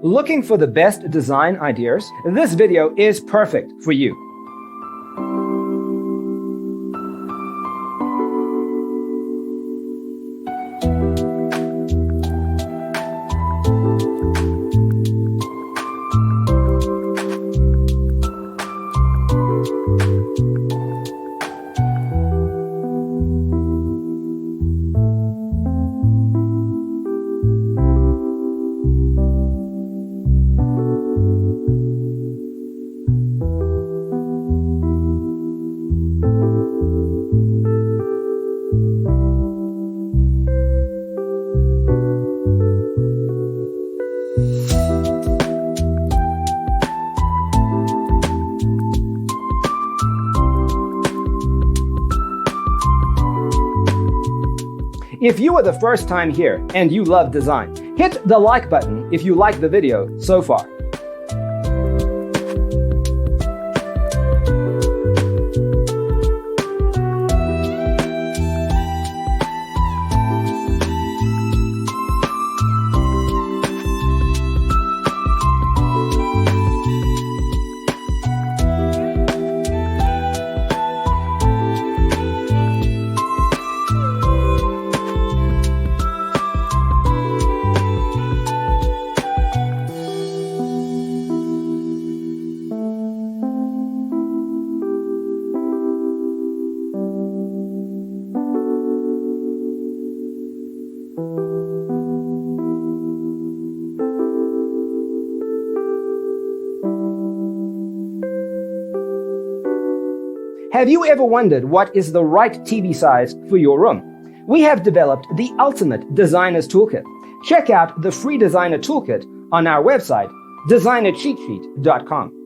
Looking for the best design ideas? This video is perfect for you. If you are the first time here and you love design, hit the like button if you like the video so far. Have you ever wondered what is the right TV size for your room? We have developed the ultimate designer's toolkit. Check out the free designer toolkit on our website, designercheatsheet.com.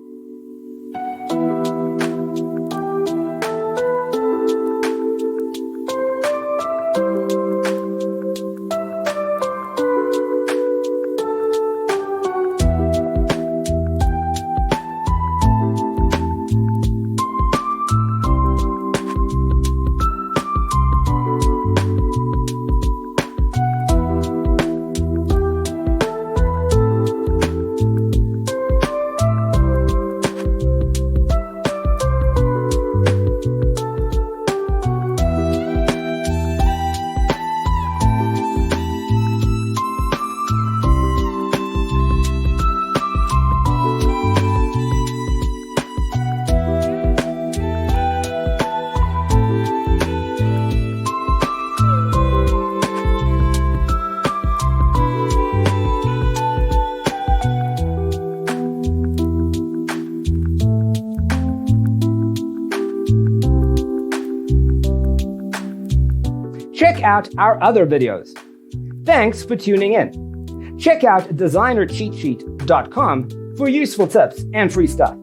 Check out our other videos. Thanks for tuning in. Check out designercheatsheet.com for useful tips and free stuff.